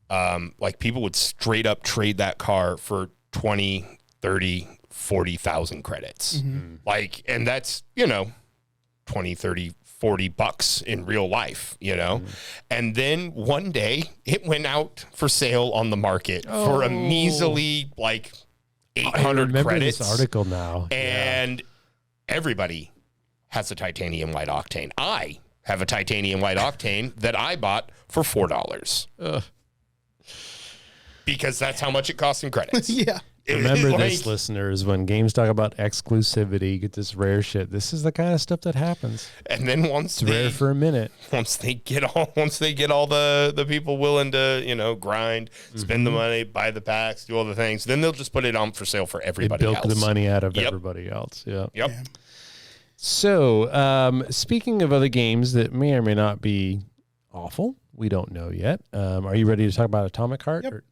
Like people would straight up trade that car for 20, 30, 40,000 credits. Like, and that's, 20, 30, $40 in real life, and then one day it went out for sale on the market for a measly, like 800 credits. This article now. And everybody has a titanium white Octane. I have a titanium white Octane that I bought for $4. Because that's how much it costs in credits. Yeah. Remember this, listeners, when games talk about exclusivity, get this rare shit. This is the kind of stuff that happens. And then it's rare for a minute. Once they get all the people willing to, grind, spend the money, buy the packs, do all the things, then they'll just put it on for sale for everybody else. Bilk the money out of everybody else. Yeah. Yep. Yeah. So, speaking of other games that may or may not be awful, we don't know yet. Are you ready to talk about Atomic Heart? Yep. Okay.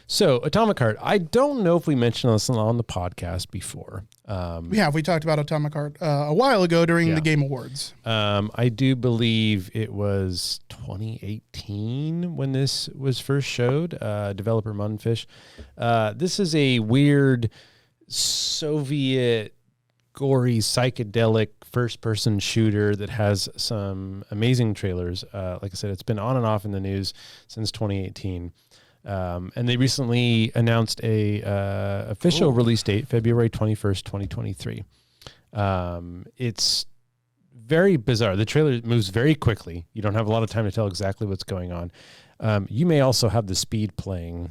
So, Atomic Heart, I don't know if we mentioned this on the podcast before. We talked about Atomic Heart a while ago during the Game Awards. I do believe it was 2018 when this was first showed, developer Munfish. This is a weird Soviet gory psychedelic first-person shooter that has some amazing trailers. Like I said, it's been on and off in the news since 2018. And they recently announced a official release date, February 21st, 2023. It's very bizarre. The trailer moves very quickly. You don't have a lot of time to tell exactly what's going on. You may also have the speed playing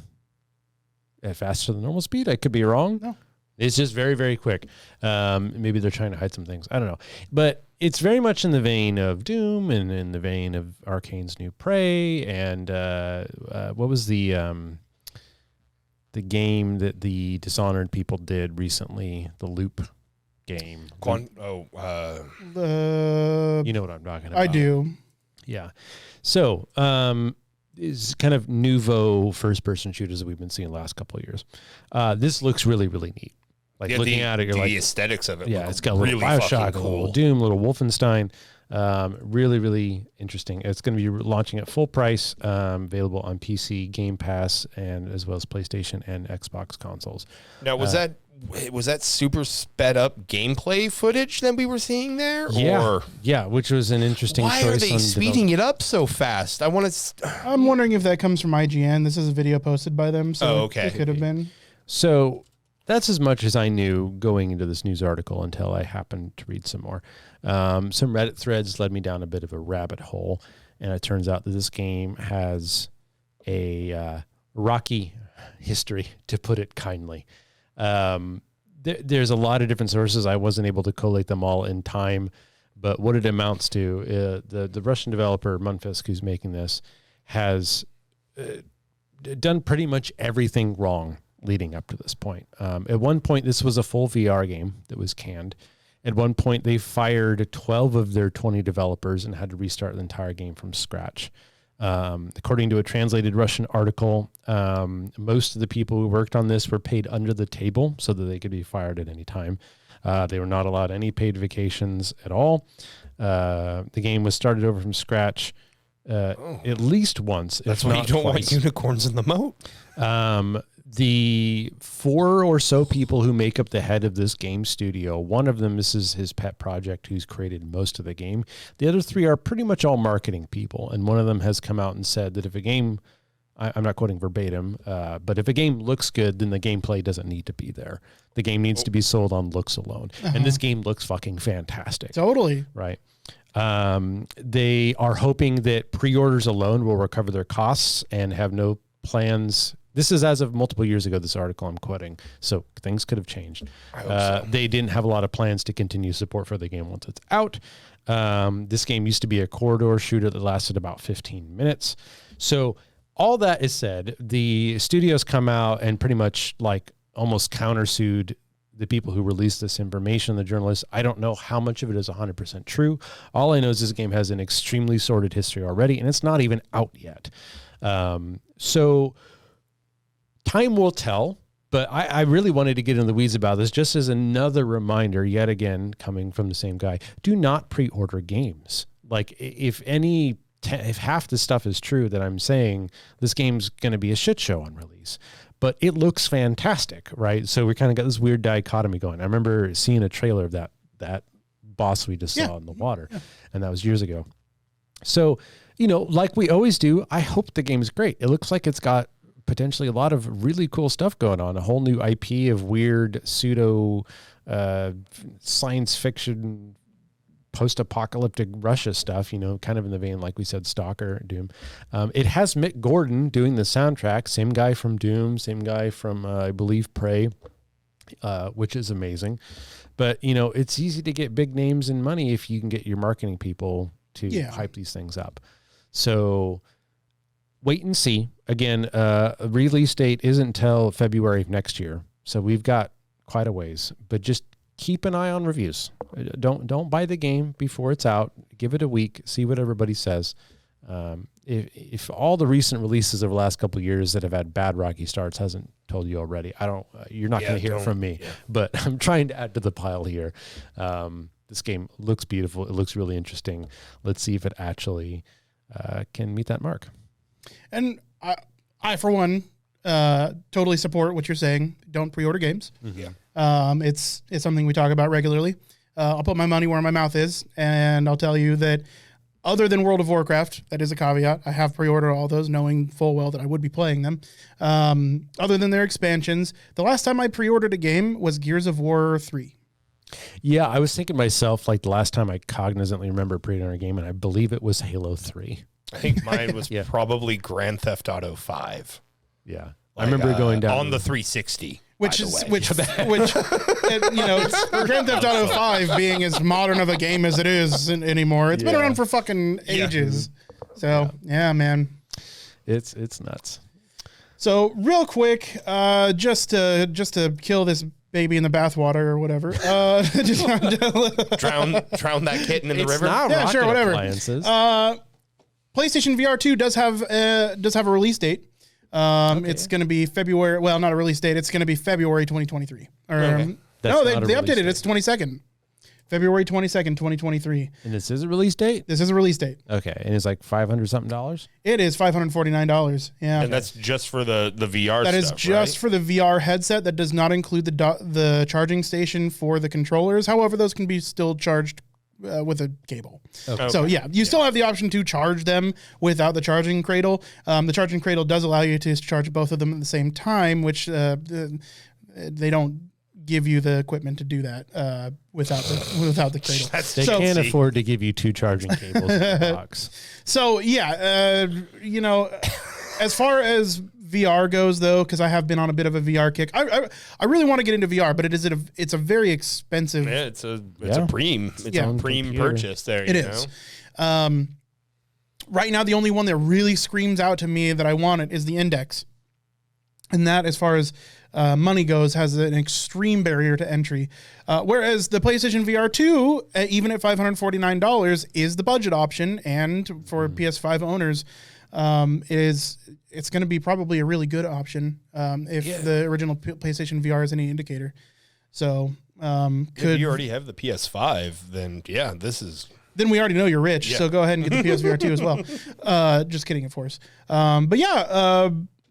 at faster than normal speed. I could be wrong. No. It's just very, very quick. Maybe they're trying to hide some things. I don't know. But it's very much in the vein of Doom and in the vein of Arcane's New Prey. And what was the game that the Dishonored people did recently? The Loop game. You know what I'm talking about. I do. Yeah. So is kind of nouveau first-person shooters that we've been seeing the last couple of years. This looks really, really neat. Like looking at it, you're like the aesthetics of it. Yeah, it's got a little really Bioshock, cool. a little Doom, a little Wolfenstein. Really, really interesting. It's going to be launching at full price, available on PC, Game Pass, and as well as PlayStation and Xbox consoles. Now, was that super sped up gameplay footage that we were seeing there? Yeah, which was an interesting choice. Why are they speeding it up so fast? I'm wondering if that comes from IGN. This is a video posted by them, so it could have been. So that's as much as I knew going into this news article until I happened to read some more. Some Reddit threads led me down a bit of a rabbit hole, and it turns out that this game has a rocky history, to put it kindly. There's a lot of different sources. I wasn't able to collate them all in time, but what it amounts to, the Russian developer Munfisk, who's making this, has done pretty much everything wrong leading up to this point. At one point, this was a full VR game that was canned. At one point, they fired 12 of their 20 developers and had to restart the entire game from scratch. According to a translated Russian article, most of the people who worked on this were paid under the table so that they could be fired at any time. They were not allowed any paid vacations at all. The game was started over from scratch at least once. That's why you don't want unicorns in the moat. The 4 or so people who make up the head of this game studio, one of them, this is his pet project, who's created most of the game. The other 3 are pretty much all marketing people. And one of them has come out and said that if a game, I'm not quoting verbatim, but if a game looks good, then the gameplay doesn't need to be there. The game needs to be sold on looks alone. And this game looks fucking fantastic. Totally. Right. They are hoping that pre-orders alone will recover their costs and have no plans This is as of multiple years ago, this article I'm quoting. So things could have changed. I hope so. They didn't have a lot of plans to continue support for the game once it's out. This game used to be a corridor shooter that lasted about 15 minutes. So all that is said, the studios come out and pretty much like almost countersued the people who released this information, the journalists. I don't know how much of it is 100% true. All I know is this game has an extremely sordid history already, and it's not even out yet. So time will tell, but I really wanted to get in the weeds about this just as another reminder, yet again, coming from the same guy, do not pre-order games. Like if half the stuff is true that I'm saying, this game's going to be a shit show on release. But it looks fantastic, right? So we kind of got this weird dichotomy going. I remember seeing a trailer of that boss we just saw in the water, and that was years ago. So, like we always do, I hope the game is great. It looks like it's got potentially a lot of really cool stuff going on, a whole new IP of weird pseudo science fiction post-apocalyptic Russia stuff, kind of in the vein, like we said, Stalker, Doom. It has Mick Gordon doing the soundtrack, same guy from Doom, same guy from, I believe, Prey, which is amazing. But, it's easy to get big names and money if you can get your marketing people to hype these things up. So wait and see. Again, release date isn't until February of next year. So we've got quite a ways, but just keep an eye on reviews. Don't buy the game before it's out. Give it a week. See what everybody says. If all the recent releases of the last couple of years that have had bad rocky starts hasn't told you already, you're not going to hear it from me. Yeah. But I'm trying to add to the pile here. This game looks beautiful. It looks really interesting. Let's see if it actually can meet that mark. And I for one, totally support what you're saying. Don't pre-order games. Mm-hmm. It's something we talk about regularly. I'll put my money where my mouth is, and I'll tell you that other than World of Warcraft, that is a caveat. I have pre-ordered all those, knowing full well that I would be playing them. Other than their expansions, the last time I pre-ordered a game was Gears of War 3. Yeah, I was thinking myself, like the last time I cognizantly remember pre-ordering a game, and I believe it was Halo 3. I think mine was probably Grand Theft Auto 5. Yeah. I remember going down on the 360. Which Grand Theft Auto 5 being as modern of a game as it is anymore. It's been around for fucking ages. So man, it's nuts. So real quick, just to kill this baby in the bathwater or whatever, drown that kitten in the river. Yeah, sure, whatever. PlayStation VR 2 does have a release date. It's going to be February. Well, not a release date. It's going to be February 2023. They updated it. It's 22nd. February 22nd, 2023. And this is a release date? This is a release date. Okay. And it's like $500-something? It is $549. Yeah. And that's just for the VR That is just for the VR headset. That does not include the charging station for the controllers. However, those can be still charged with a cable. Okay. So you still have the option to charge them without the charging cradle. The charging cradle does allow you to charge both of them at the same time, which they don't give you the equipment to do that without the cradle. They can't afford to give you two charging cables in the box. So as far as VR goes, though, because I have been on a bit of a VR kick. I really want to get into VR, but it's a very expensive. Yeah, it's a preem. It's a preem purchase there. It is. Right now, the only one that really screams out to me that I want it is the Index, and that, as far as money goes, has an extreme barrier to entry. Whereas the PlayStation VR 2, even at $549, is the budget option, and for PS5 owners. It's going to be probably a really good option if the original PlayStation VR is any indicator. So, if you already have the PS5, then this is. Then we already know you're rich. Yeah. So go ahead and get the PSVR 2 as well. Just kidding, of course.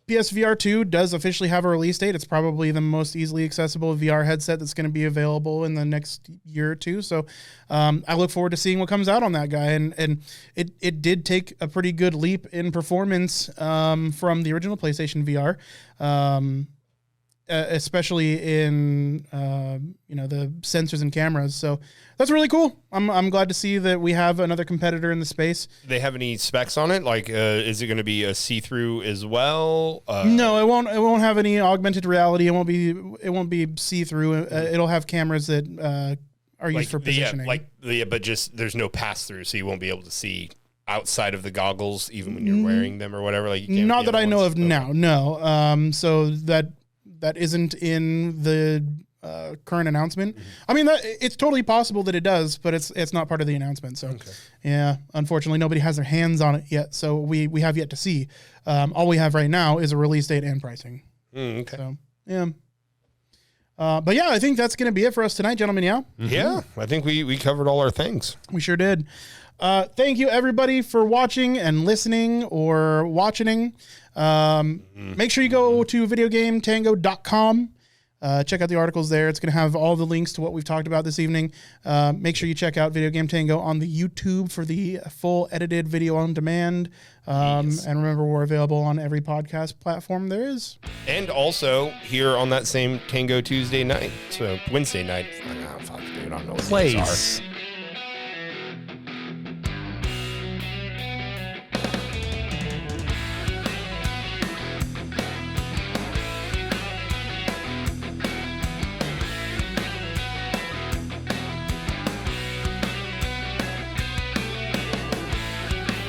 PSVR 2 does officially have a release date. It's probably the most easily accessible VR headset that's going to be available in the next year or two. So I look forward to seeing what comes out on that guy. And it did take a pretty good leap in performance from the original PlayStation VR. especially in the sensors and cameras. So that's really cool. I'm glad to see that we have another competitor in the space. They have any specs on it? Like, is it going to be a see-through as well? No, it won't. It won't have any augmented reality. It won't be see-through. It'll have cameras that are used for positioning. But just there's no pass-through, so you won't be able to see outside of the goggles, even when you're wearing them or whatever. Like, you can't not that I know of now. No. So that isn't in the current announcement. I mean, it's totally possible that it does, but it's not part of the announcement. So, yeah, unfortunately, nobody has their hands on it yet. So we have yet to see. All we have right now is a release date and pricing. Okay. So, yeah. But yeah, I think that's going to be it for us tonight, gentlemen. Yeah. Yeah, I think we covered all our things. We sure did. Thank you, everybody, for watching and listening or watching. Make sure you go to videogametango.com. Check out the articles there. It's going to have all the links to what we've talked about this evening. Make sure you check out Video Game Tango on the YouTube for the full edited video on demand. And remember, we're available on every podcast platform there is. And also here on that same Tango Tuesday night. So Wednesday night. I don't know what the days are.